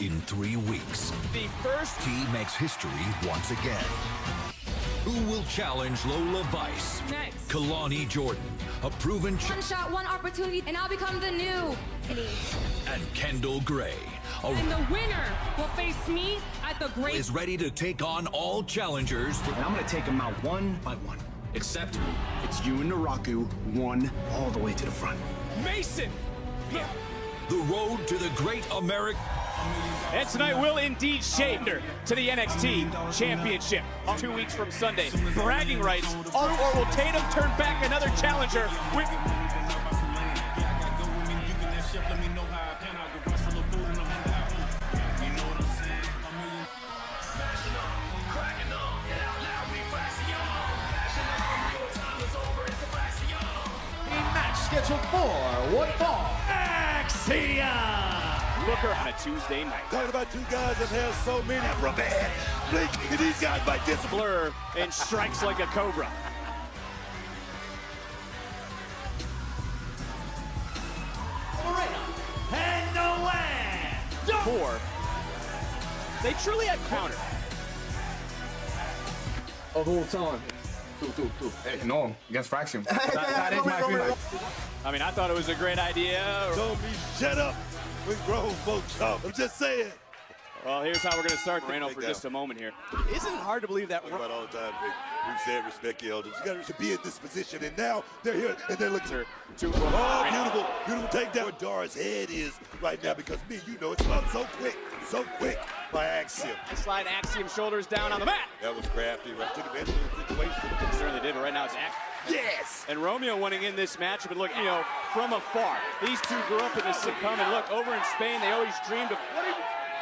in 3 weeks. The first NXT makes history once again. Who will challenge Lola Vice? Next. Kalani Jordan, a proven One shot, one opportunity, and I'll become the new. And Kendall Gray, And the winner will face me at the great. is ready to take on all challengers. And I'm gonna take them out one by one. Except it's you and Naraku, one all the way to the front. Mason. The road to the great American. And tonight will indeed shape her to the NXT Championship. 2 weeks from Sunday. Bragging rights. Or will Tatum turn back another challenger with... Match scheduled for one fall. Booker on a Tuesday night. Talking about two guys that have so many rubber band. Blink, and these guys might discipline. Blur and strikes like a cobra. And no land. 4. They truly had counter. The whole time. Two. Hey, no, against Fraction. That is my feeling. I mean, I thought it was a great idea. Told me shut up when grown folks talk. I'm just saying. Well, here's how we're going to start Reno for just a moment here. Isn't it hard to believe that? Talk about all the time, Vic. We've said respect your elders. You got to be in this position, and now they're here, and they're looking. Oh, beautiful takedown. Where Dara's head is right now, because you know it's up so quick by Axiom. Slide Axiom shoulders down on the mat. That was crafty. Right, took advantage of the situation. Certainly did, but right now it's Axiom. Yes! And Romeo winning in this matchup, and look, from afar. These two grew up in the Succumb, and look, over in Spain, they always dreamed of,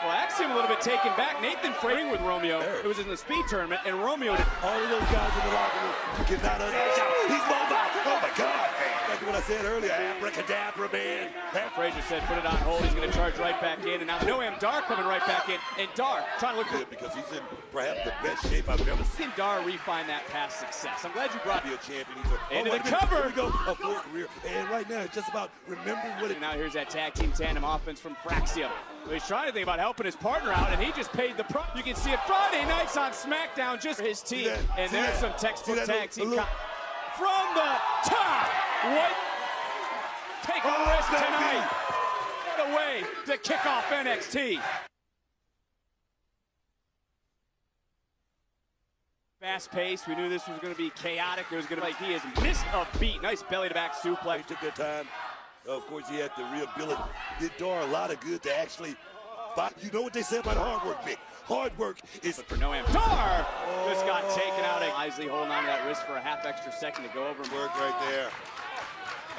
well, Axiom a little bit taken back. Nathan Fraying with Romeo. It was in the speed tournament, and Romeo. All of those guys in the locker room, you cannot understand. He's mobile. Oh my God! Like what I said earlier, abracadabra, man. Frazier said, put it on hold. He's going to charge right back in, and now Noam Dar coming right back in, and Dar trying to look good because he's in perhaps the best shape I've ever seen. Dar refine that past success. I'm glad you brought be a champion. Into the cover. Here we go. A full career, and right now it's just about remembering what it. And now here's that tag team tandem offense from Fraxium. He's trying to think about helping his partner out, and he just paid the price. You can see it Friday nights on SmackDown, just for his team. And there's some textbook tag team from the top. What? Take a risk tonight. What a way to kick off NXT. Fast pace. We knew this was going to be chaotic. It was going to be like he has missed a beat. Nice belly to back suplex. He took their time. Of course, he had the real ability. Did Dar a lot of good to actually fight. You know what they say about hard work, Vic? Hard work is. But for Noam Dar, just got taken out. Isley holding on to that wrist for a half extra second to go over. Work right there.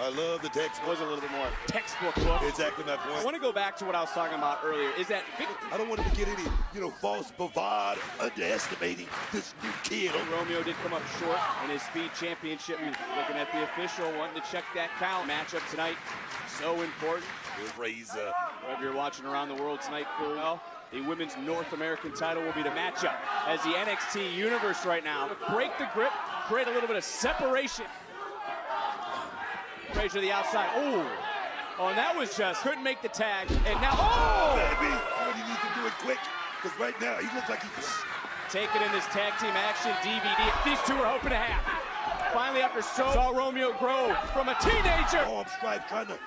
I love the text. Was a little bit more textbook look. Exactly my point. I want to go back to what I was talking about earlier. Is that Vic? I don't want him to get any, false bravado, underestimating this new kid. Romeo did come up short in his speed championship. Looking at the official, wanting to check that count. Matchup tonight, so important. Razor. Whether you're watching around the world tonight, full well. The women's North American title will be the matchup as the NXT Universe right now break the grip, create a little bit of separation. Frazier to the outside. Oh, and that was just couldn't make the tag. And now, baby, he needs to do it quick because right now he looks like he's taking in this tag team action DVD. These two are hoping to have. Finally, after saw Romeo grow from a teenager. I'm Stripe trying to.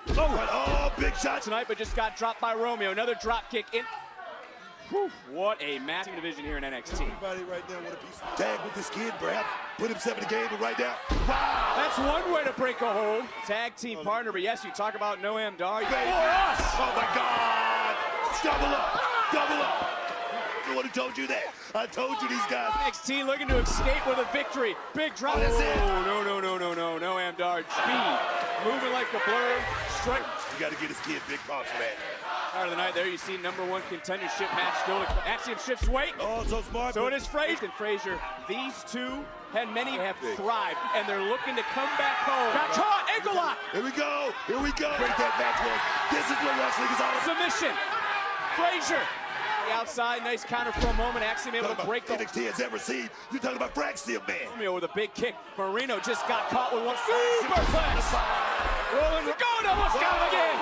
Big shot tonight, but just got dropped by Romeo. Another drop kick in. Whew, what a massive division here in NXT. Everybody right now want a piece of tag with this kid, perhaps put himself in the game, but right now, wow! That's one way to break a hold. Tag team partner, but yes, you talk about Noam Dar. For us! Oh my God! Double up! Double up! I would have told you that. I told you these guys. NXT looking to escape with a victory. Big drop. That's it. No. Noam Dar. Speed. Moving like a blur. Strike. You got to get this kid big props for that. Start of the night there, you see #1 contendership match still. Axiom shifts weight. Oh, so smart. So it is Frazier. These two and many have thrived, and they're looking to come back home. Got caught. Ankle lock. Here we go. Break that match work. This is what wrestling is all about. Submission. Frazier. The outside, nice counter for a moment. Axiom able to break the NXT has ever seen. You're talking about Fraxium, man. Romeo with a big kick. Marino just got caught with one superplex. Rolling. Go to almost got him again.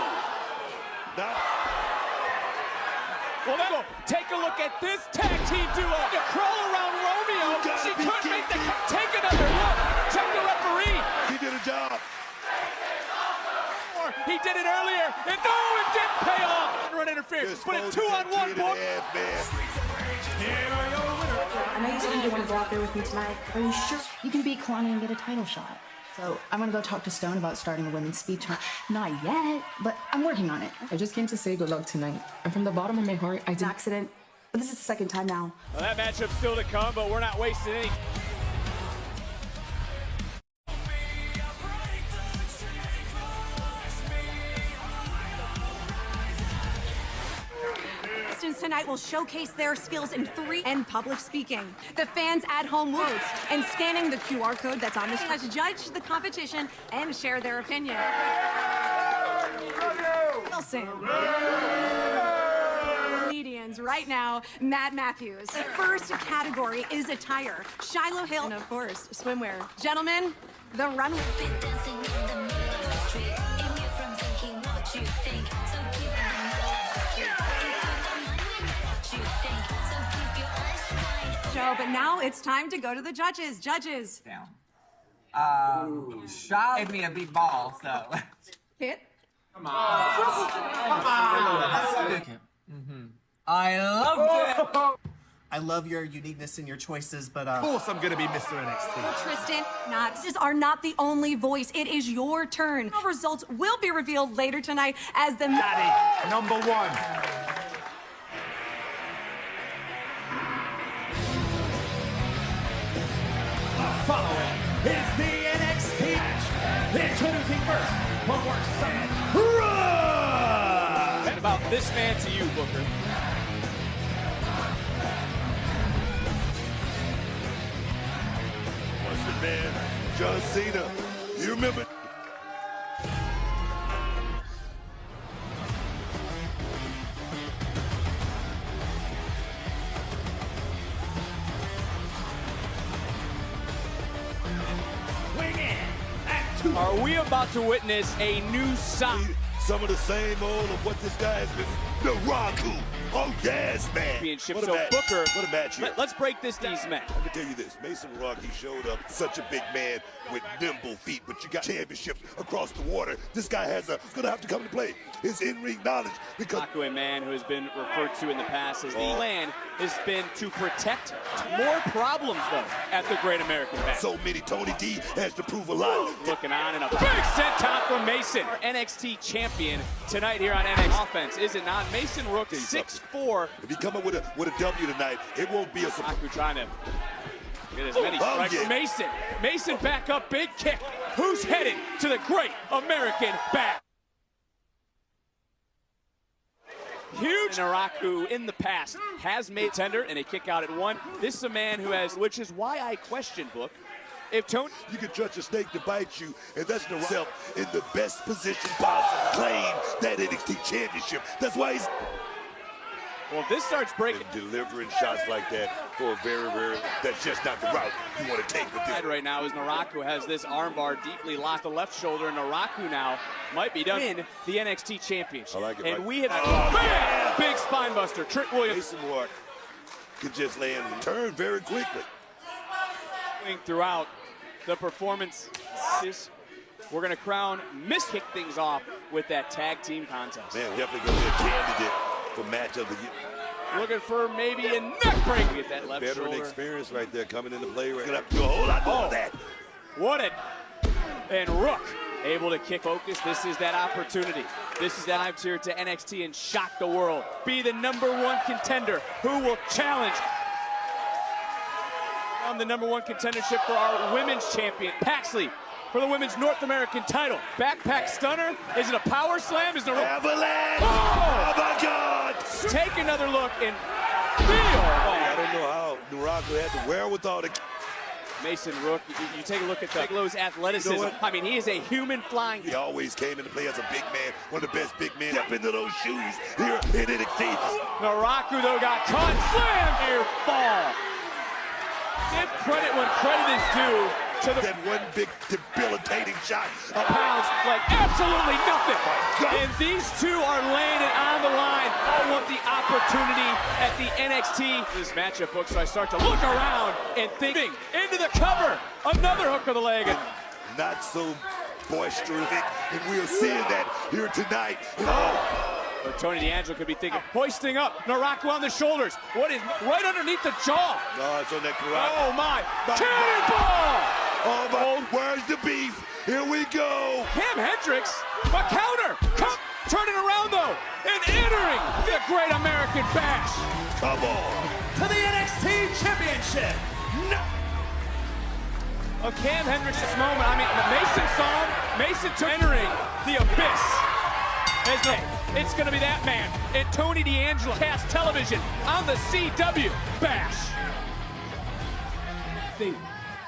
Now. Well, now take a look at this tag team duo. To crawl around Romeo. She couldn't make the take another look. Check the referee. He did a job. He did it earlier, and no, it didn't pay off. Run interference, but a 2-on-1 book. I know you said you didn't want to go out there with me tonight. Are you sure you can beat Kalani and get a title shot? So I'm gonna go talk to Stone about starting a women's speed tournament. Not yet, but I'm working on it. I just came to say good luck tonight. And from the bottom of my heart, I It's did. an accident, but this is the second time now. Well, that matchup's still to come, but we're not wasting any. Tonight will showcase their skills in 3 and public speaking. The fans at home will vote and scanning the QR code that's on the screen to judge the competition and share their opinion. Wilson. Comedians right now, Matt Matthews. The first category is attire. Shiloh Hill, and of course, swimwear. Gentlemen, the runway. Show, but now it's time to go to the judges. Judges. Down. Shaw gave me a big ball, so. Hit. Come on. I loved it. I love your uniqueness and your choices, but Of course I'm gonna be Mr. NXT. Tristan, Nazis are not the only voice. It is your turn. Results will be revealed later tonight as the Daddy, number 1. following is the NXT match. Introducing first, Homework Summit. Run! And about this man to you, Booker. What's the man? John Cena. You remember? Are we about to witness a new side? Some of the same old of what this guy has been. The Raku. Oh, yes, man. Championship. What a So match. Booker, What a match here. let's break this down. I can tell you this, Mason Rocky showed up such a big man with nimble feet, but you got championships across the water. This guy is going to have to come to play. His in-ring knowledge, because a man who has been referred to in the past as the plan has been to protect more problems, though, at the Great American Bash. so many Tony D has to prove a lot. Looking on and a big senton from Mason. Our NXT champion tonight here on NXT Offense, is it not? Mason Rook, 6'4". If he come up with a W tonight, it won't be a surprise. Aku trying to get as many strikes. Yeah. Mason back up, big kick. Who's headed to the Great American Bash? Huge. Naraku in the past has made tender and a kick out at 1. This is a man who has, which is why I question, Book, if Tony. You can trust a snake to bite you, and that's himself in the best position possible. Claim that NXT championship. That's why he's. Well, if this starts breaking. Delivering shots like that for a very, that's just not the route you want to take with this. Right now is Naraku has this armbar deeply locked the left shoulder, and Naraku now might be done in the NXT championship. I like it. And right. we have big spine buster. Trick Williams. Mason Rock could just land and turn very quickly. Throughout the performance, we're going to crown kick things off with that tag team contest. Man, we definitely going to be a candidate for match of the year. Looking for maybe a neck break. Get that left Veteran shoulder. experience right there coming into play. We're going to have to do a whole lot more of that. What a... And Rook able to kick focus. This is that opportunity. This is that time here to NXT and shock the world. Be the #1 contender who will challenge on the #1 contendership for our women's champion, Paxley, for the women's North American title. Backpack stunner. Is it a power slam? Is it a Avalanche! Oh! Oh my God! Take another look and feel. I don't know how Naraku had the wherewithal to. Mason Rook, you take a look at Bigelow's athleticism. You know I mean, he is a human flying. He always came into play as a big man, one of the best big men. Step into those shoes here in NXT. Naraku, though, got caught. Slam! Near fall. Give credit when credit is due. to the that one big debilitating shot. pounds like absolutely nothing. And these two are laying it on the line. I want the opportunity at the NXT. This matchup book, so I start to look around and thinking into the cover. Another hook of the leg. Not so boisterous, and we are seeing that here tonight. But Tony D'Angelo could be thinking, hoisting up Naraku on the shoulders. What is right underneath the jaw? No, it's on that karate. Oh my! Cannonball! Oh my! Where's the beef? Here we go. Cam Hendricks, a counter. Turning around though, and entering the Great American Bash. Come on. To the NXT Championship. A Cam Hendricks moment. I mean, Mason saw him. Mason entering the abyss. It's going to be that man and Tony D'Angelo cast television on the CW Bash.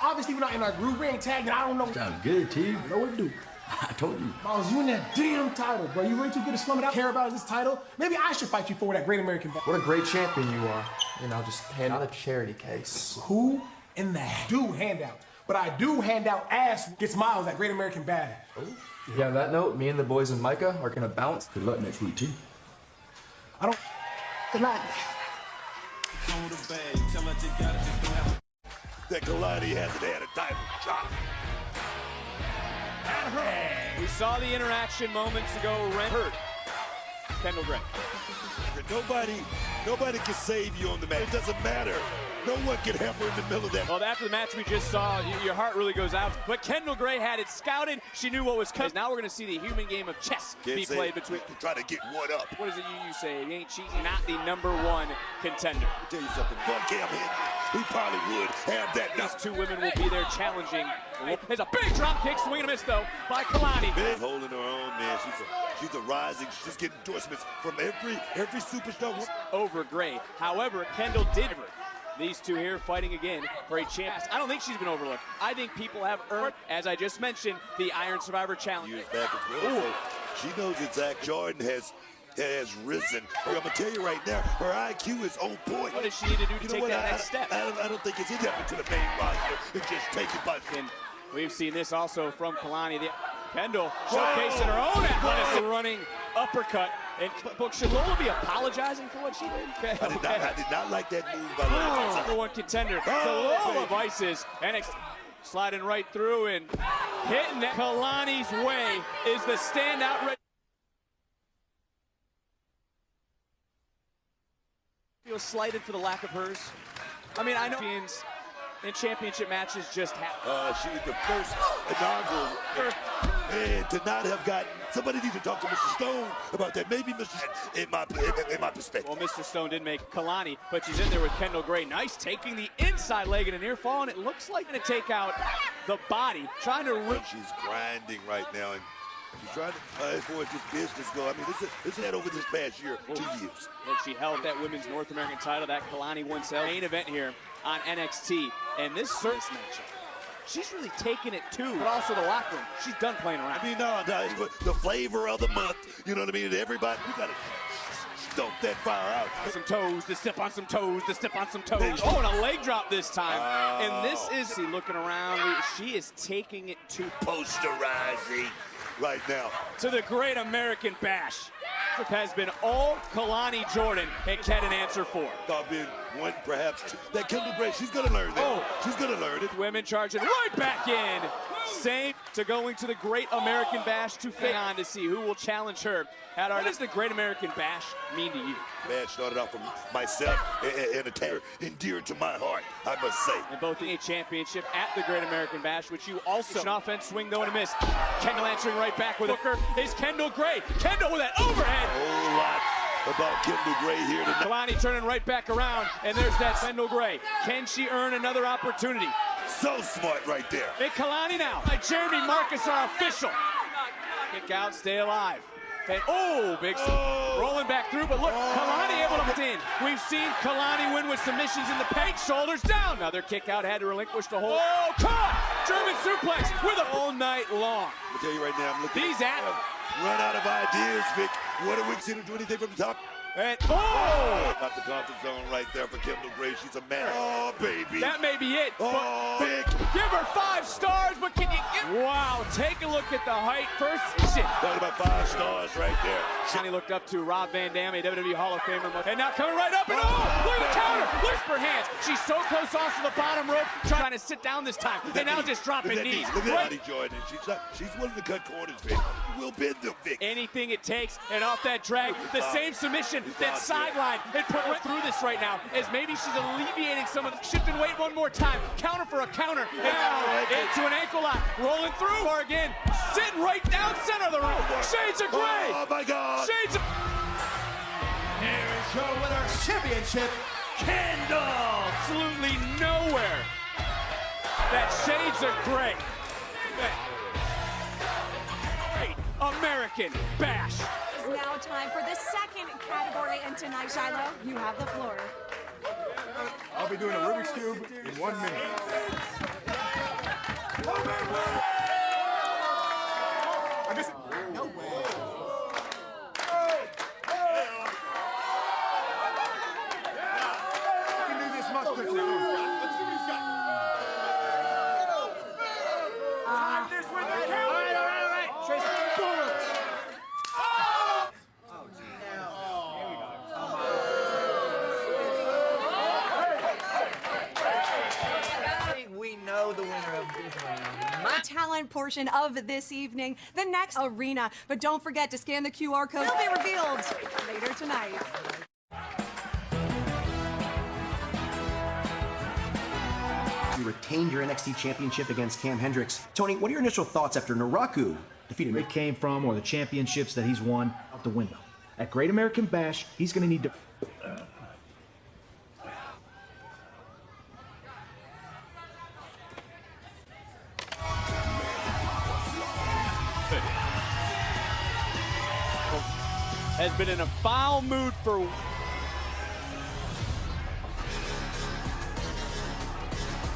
Obviously, we're not in our groove. We ain't tagged. I don't know. Sounds good, T. No, what to do. I told you. Miles, you in that damn title, bro. You really too good to slum it out. Care about this title? Maybe I should fight you for that Great American Bash. What a great champion you are. You know, just hand out a charity case. Who in the do handouts? But I do hand out ass gets Miles that Great American Bash. Yeah, on that note, me and the boys in Micah are gonna bounce. Good luck next week, T. I don't. Good luck. That Kalani hasn't had a title shot. We saw the interaction moments ago. Hurt. Kendall Gray. Nobody can save you on the mat. It doesn't matter. No one can hammer in the middle of that. Well, after the match we just saw, your heart really goes out. But Kendall Gray had it scouted. She knew what was coming. Now we're going to see the human game of chess be played between. Try to get one up. What is it you say? You ain't cheating. Not the #1 contender. I'll tell you something. Fuck Cam Hendricks. He probably would have that. These two women will be there challenging. There's a big drop kick, swing and a miss though by Kalani. Big holding her own, man. She's a rising. She's getting endorsements from every superstar. Over Gray. However, Kendall did. These two here fighting again for a chance. I don't think she's been overlooked. I think people have earned, as I just mentioned, the Iron Survivor Challenge. Years back as well. So she knows that Zach Jordan has risen. I'm gonna tell you right now, her IQ is on point. What does she need to do to take that next step? I don't think it's in there to the main roster. It's just take it by. And we've seen this also from Kalani. Kendall showcasing her own athleticism, running uppercut. And should Lola be apologizing for what she did? Okay. I did not like that move by Lola. #1 contender, the Lola Vices, and sliding right through and hitting that. Kalani's way is the standout. Feels slighted for the lack of hers. I mean, I know in championship matches just happen. She was the first inaugural, and to not have gotten. Somebody needs to talk to Mr. Stone about that. Maybe Mr. in my perspective. Well, Mr. Stone did make Kalani, but she's in there with Kendall Gray. Nice, taking the inside leg in a near fall, and it looks like going to take out the body, trying to rip. She's grinding right now, and she's trying to as far as this business go. I mean, this had over this past year, 2 years. And she held that women's North American title that Kalani once held. Main event here on NXT, and this service matchup. She's really taking it too, but also the locker room. She's done playing around. I mean, no, the flavor of the month, you know what I mean? Everybody, we got to stomp that fire out. Some toes, to step on some toes, to step on some toes. Oh, and a leg drop this time. And this is, looking around, she is taking it to posterizing right now. To the Great American Bash. Has been all Kalani Jordan and can't answer for. Been one, perhaps two. That Kendall Gray, she's going to learn that. She's going to learn it. Women charging right back in. Same to going to the Great American Bash to fade on to see who will challenge her. What does the Great American Bash mean to you? Bash started off from myself and a terror endeared to my heart, I must say. And both in a championship at the Great American Bash, which you also an offense swing though and a miss. Kendall answering right back with a hooker is Kendall Gray. Kendall with that overhead. A whole lot about Kendall Gray here tonight. Kalani turning right back around, and there's that Kendall Gray. Can she earn another opportunity? So smart right there. And Kalani now. Jeremy Marcus, our official. Kick out, stay alive. And big rolling back through, but look, Kalani able to get in. We've seen Kalani win with submissions in the paint, shoulders down. Another kick out, had to relinquish the hold. Caught! German suplex with it all night long. I'll tell you right now, I'm looking. These at run out of ideas, Vic. What are we going to do anything from the top? And, oh! Not the comfort zone right there for Kendall Gray. She's a man. Oh, baby. That may be it. Oh, but give her 5 stars, but can you give... Wow, take a look at the height. First, shit. Talking about 5 stars right there. Johnny looked up to Rob Van Dam, a WWE Hall of Famer. And now coming right up, and oh, look at the counter. Look at her hands. She's so close off to the bottom rope, trying to sit down this time. And now just dropping knees. Look at Honey Jordan. She's willing to cut corners, Vic. We'll bend them, Vic. Anything it takes, and off that drag, the same submission, that sideline, and put right through this right now, as maybe she's alleviating some of the shift and weight one more time. Counter for a counter. Now into an ankle lock, rolling through, or again, sitting right down center of the ring. Shades of gray. Oh my God. Shades of... Here is your winner's championship, Kendall. Absolutely nowhere. That shades of gray. American Bash. It's now time for the second category, and tonight, Shiloh, you have the floor. I'll be doing a Rubik's Cube in 1 minute. I guess. No way. I can do this much quicker. Let's see what he's got. This with the count. All right. Tracy. The winner of this round. The talent portion of this evening, the next arena. But don't forget to scan the QR code. It'll be revealed later tonight. You retained your NXT championship against Cam Hendricks. Tony, what are your initial thoughts after Naraku defeated him? It came from, or the championships that he's won, out the window. At Great American Bash, he's going to need to... Has been in a foul mood for...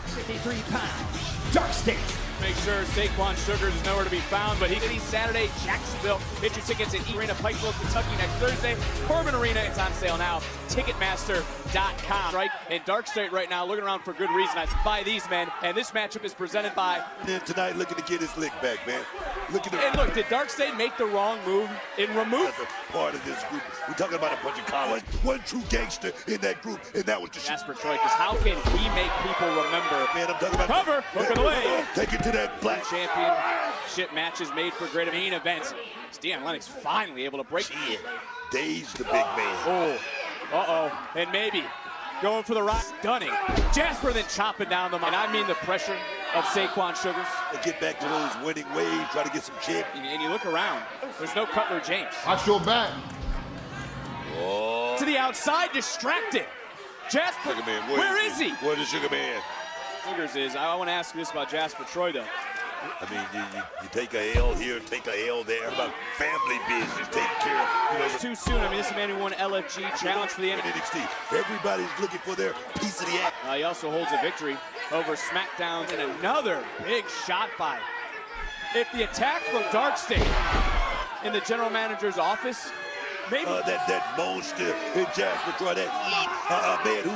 £53. Dark State. Make sure Saquon Sugars is nowhere to be found, but he's Saturday, Jacksonville. Get your tickets at Arena, Pikeville, Kentucky next Thursday. Corbin Arena, it's on sale now. Ticketmaster.com. Right? And Dark State right now, looking around for good reason. I buy these men, and this matchup is presented by... And tonight, looking to get his lick back, man. And look, did Dark State make the wrong move in remove? That's a part of this group. We're talking about a bunch of college. One true gangster in that group, and that was just... Jasper Troy, because how can he make people remember? Man, I'm talking about... Cover! Look at the way! Take it to that black... Championship matches made for great main events. Deion Lennox finally able to break. Dazed the big man. Oh, uh-oh. And maybe going for the rock. Stunning. Jasper then chopping down the... And I mean the pressure of Saquon Sugars. They get back to those winning ways, try to get some champ. And you look around, there's no Cutler James. I feel bad. Oh. To the outside, distracted. Jasper, where is he? Where's the Sugar Man? Sugars is. I want to ask you this about Jasper Troy, though. I mean, you take a L here, take a L there. About family business, take care of, you know. Too soon. I mean, this is a man who won LFG challenge for the NXT. Everybody's looking for their piece of the act. He also holds a victory over SmackDown, and another big shot by. If the attack from Dark State in the general manager's office, maybe that monster in Jasper Troy, that man who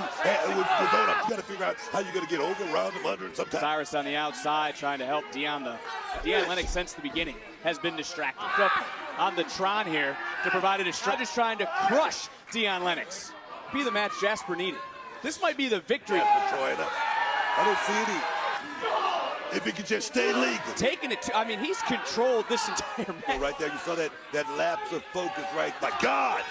was on up. You got to figure out how you're going to get over, around him, under him sometimes. Cyrus on the outside trying to help Deion. Deion Lennox since the beginning has been distracted. Up on the Tron here to provide a distraction. Just trying to crush Deion Lennox. Be the match Jasper needed. This might be the victory. Troy, I don't see any. If he could just stay legal. Taking it to, I mean, he's controlled this entire match. Oh, right there, you saw that lapse of focus, right? My God!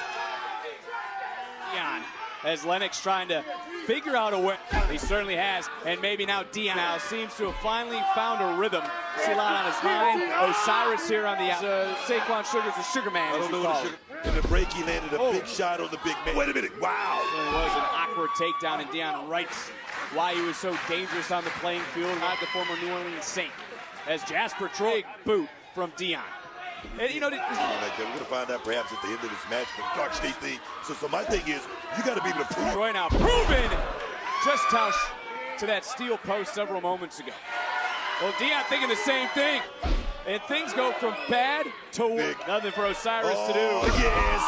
Deion, as Lennox trying to figure out a way. He certainly has, and maybe now Deion now seems to have finally found a rhythm. See a lot on his mind. Osiris here on the Saquon Sugars, the Sugar Man, I don't know what in the break, he landed a big shot on the big man. Wait a minute, wow! It was an awkward takedown, and Deion writes why he was so dangerous on the playing field, not the former New Orleans Saint. As Jasper Troy boot from Deion. And you know, we're going to find out perhaps at the end of this match the Dark State thing. So my thing is, you got to be able to prove. Troy now proven just how to that steel post several moments ago. Well, Deion thinking the same thing. And things go from bad to worse. Nothing for Osiris to do. Yes.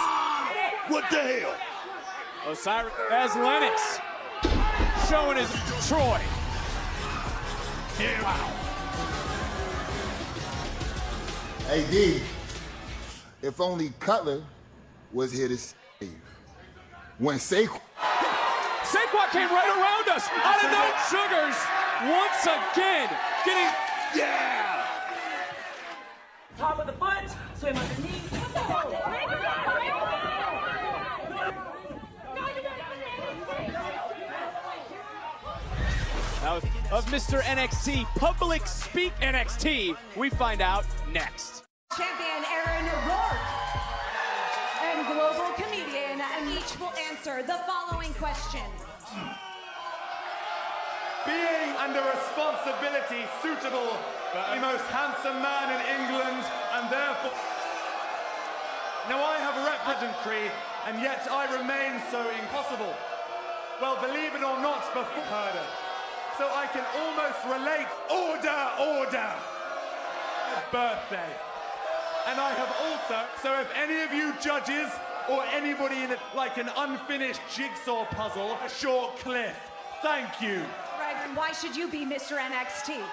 What the hell? Osiris as Lennox showing his Troy. Yeah. Wow. Hey, D, if only Cutler was here to save. When Saquon came right around us. Out of no Sugars once again getting, yeah. Top of the foot, swim underneath. Now, of Mr. NXT, Public Speak NXT, we find out next. Champion Aaron Rourke and global comedian, and each will answer the following question. Being under responsibility suitable for the most handsome man in England, and therefore... Now I have a representantry, and yet I remain so impossible. Well, believe it or not, before herder. So I can almost relate, order, birthday. And I have also, so if any of you judges, or anybody in it, like an unfinished jigsaw puzzle, a short cliff, thank you. Right, and why should you be Mr. NXT?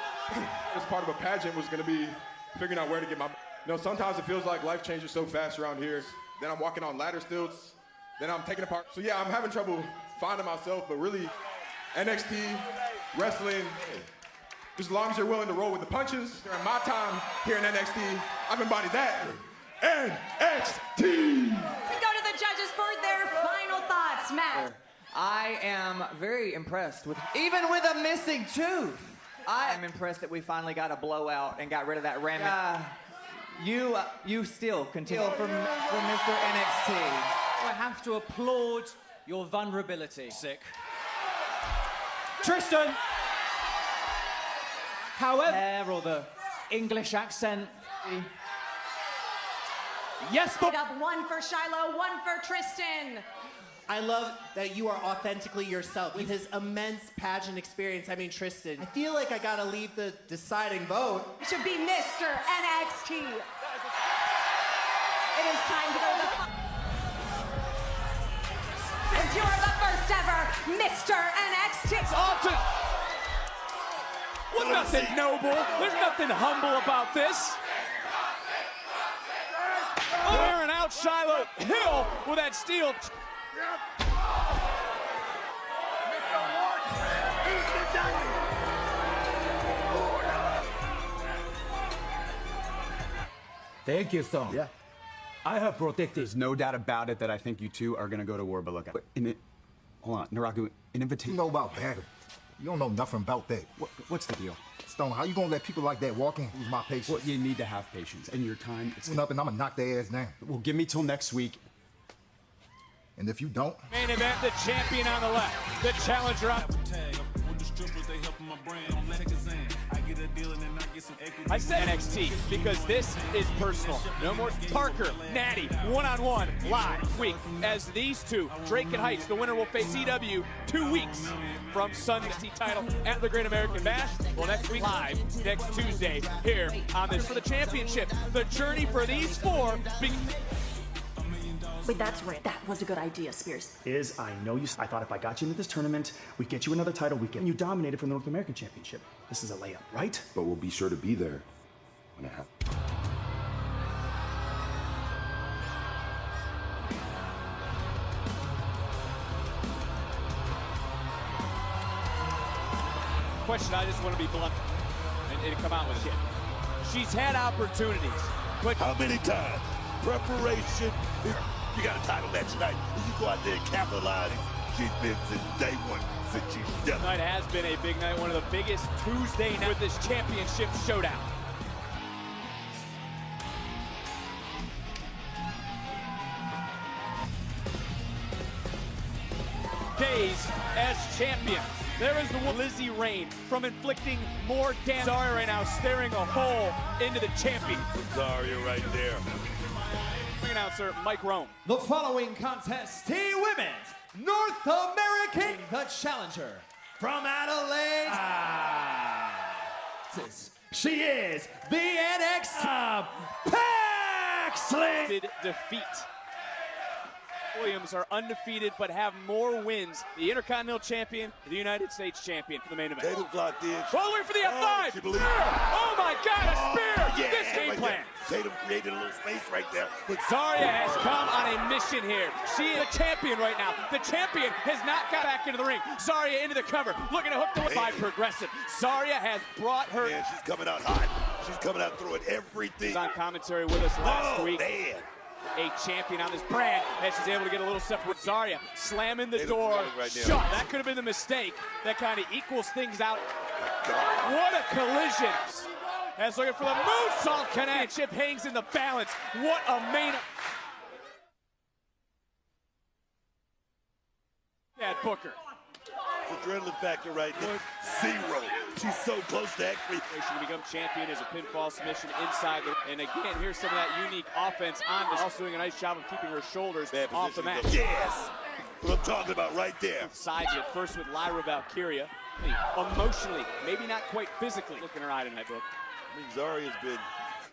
As part of a pageant was gonna be figuring out where to get my, you know, sometimes it feels like life changes so fast around here. Then I'm walking on ladder stilts, then I'm taking apart. So yeah, I'm having trouble finding myself, but really, NXT, wrestling, just as long as you're willing to roll with the punches. During my time here in NXT, I've embodied that. NXT! We go to the judges for their final thoughts. Matt. I am very impressed with, even with a missing tooth. I am impressed that we finally got a blowout and got rid of that remnant. You still continue from Mr. NXT. I have to applaud your vulnerability. Sick. Tristan! However, or the English accent. Yes, but up one for Shiloh, one for Tristan. I love that you are authentically yourself. With his immense pageant experience, I mean, Tristan, I feel like I gotta leave the deciding vote. It should be Mr. NXT. It is time to go to the... And you're the first ever Mr. NXT. It's off to... Well, nothing noble. There's nothing humble about this. Wearing out Shiloh Hill with that steel. Thank you, son. Yeah. I have protected. There's no doubt about it that I think you two are going to go to war, but look, hold on, Naraku, an invitation. You know about battle. You don't know nothing about that. What's the deal? Stone, how you gonna let people like that walk in? Lose my patience? Well, you need to have patience, and your time. It's up, and I'm gonna knock their ass down. Well, give me till next week. And if you don't, main event, the champion on the left, the challenger on. I said NXT because this is personal. No more Parker, Natty, one-on-one, live week. As these two, Drake and Heights, the winner will face CW 2 weeks from Sunday title at the Great American Bash. Well, next week live, next Tuesday, here on this for the championship. The journey for these four. Wait, that's right. That was a good idea, Spears. I know you. I thought if I got you into this tournament, we'd get you another title weekend. You dominated for the North American Championship. This is a layup, right? But we'll be sure to be there when it happens. Question, I just want to be blunt and come out with it. She's had opportunities, but how many times? Preparation. You got a title match tonight. You go out there and capitalize. She's been since day one, since she's done. Tonight has been a big night, one of the biggest Tuesday nights with this championship showdown. Days as champion. There is the Lizzie Rain from inflicting more damage. Zarya right now staring a hole into the champion. Zarya right there. Announcer Mike Roan. The following contest, T Women's North American, the challenger from Adelaide. She is the NXT Paxley. Defeat. Williams are undefeated but have more wins. The Intercontinental Champion, the United States Champion for the main event. Tatum's locked in. All the way for the F5. She believes. Oh my God, a spear! Yeah, This game right plan. there. Tatum created a little space right there. But Zarya has come on a mission here. She is the champion right now. The champion has not got back into the ring. Zarya into the cover, looking to hook the by Progressive. Zarya has brought her. Man, she's coming out hot. She's coming out throwing everything. She's on commentary with us last week. Man. A champion on this brand, and she's able to get a little step with Zarya. Slamming the door. Right now. Shot. That could have been the mistake. That kind of equals things out. What a collision. As looking for the moonsault connect. Chip hangs in the balance. What a main. Booker. Adrenaline factor right now. 0. She's so close to actually. She can become champion as a pinfall submission inside. And again, here's some of that unique offense on this. Also doing a nice job of keeping her shoulders off the mat. Yes. What I'm talking about right there. Sides it first with Lyra Valkyria. Emotionally, maybe not quite physically. Look in her eye tonight, Brooke. I mean, Zarya's been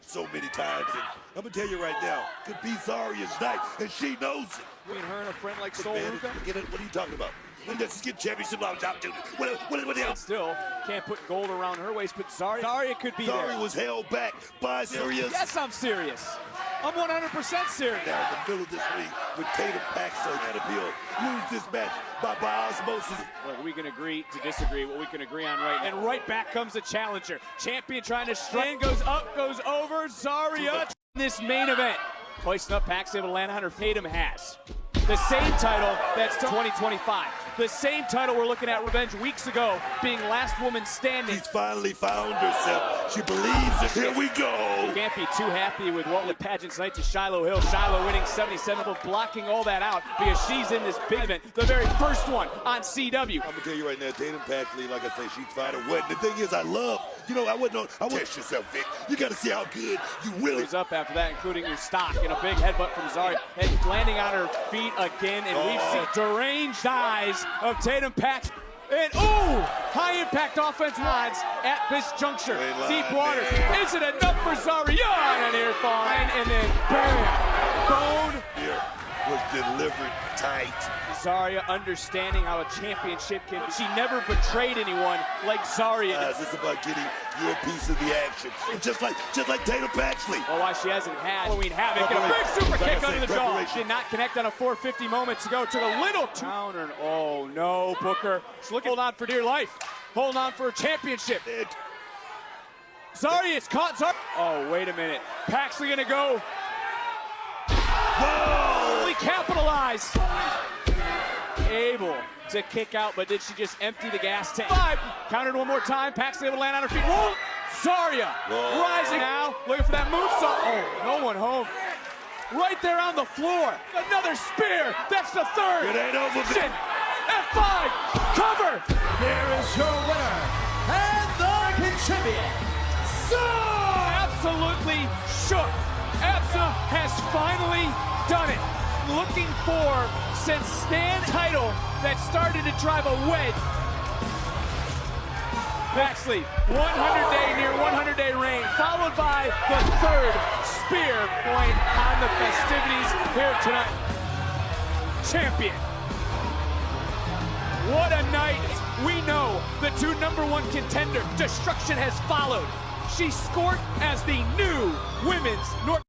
so many times, and I'm gonna tell you right now, could be Zarya's night, and she knows it. Between her and a friend like Sol Ruka? What are you talking about? When does get championship opportunity? What else? Still can't put gold around her waist, but Zarya could be there. Zarya was held back by serious. Yes, I'm serious. I'm 100% serious. Now in the middle of this ring with Tatum Paxton and appeal, lose this match by osmosis. Look, we can agree to disagree. What we can agree on right now. And right back comes the challenger. Champion trying to strand, goes up, goes over. Zarya. This main event. Hoisting up Pax, able to land on her. Tatum has the same title that's 2025. The same title we're looking at revenge weeks ago, being last woman standing. She's finally found herself. She believes it. Here we go. Can't be too happy with what the pageant's night to Shiloh Hill. Shiloh winning 77, but blocking all that out because she's in this big event, the very first one on CW. I'm gonna tell you right now, Tatum Paxton, like I say, she's fine and wet. The thing is, I wouldn't test yourself, Vic. You gotta see how good you really. Goes up after that, including your stock, and a big headbutt from Zarya, and landing on her feet again, and we've seen deranged eyes of Tatum Paxton. And high impact offense lines at this juncture. Deep waters. Is it enough for Zarya? And an ear fine, and then bam! Bone. Here was delivered tight. Zarya understanding how a championship can. She never betrayed anyone like Zarya. It's about getting your piece of the action. Just like Tatum Paxton. Oh, why she hasn't had Halloween Havoc. And a big super kick under the jaw. Did not connect on a 450 moments ago. Took a little counter. And oh no, Booker. She's looking hold on for dear life. Hold on for a championship. Zarya is caught. Oh, wait a minute. Paxton gonna go. Whoa! Really capitalize. Able to kick out, but did she just empty the gas tank? 5, countered one more time. Paxton able to land on her feet. Whoa! Zarya rising now, looking for that moonsault. Oh, no one home. Right there on the floor. Another spear. That's the third. It ain't over. F5. Cover. Here is your winner and the champion. Absolutely shook. Absa has finally done it. Looking for since Stan title that started to drive a wedge. Paxley, 100-day, near 100-day reign, followed by the third spear point on the festivities here tonight. Champion. What a night. We know the 2 #1 contender, Destruction, has followed. She scored as the new women's North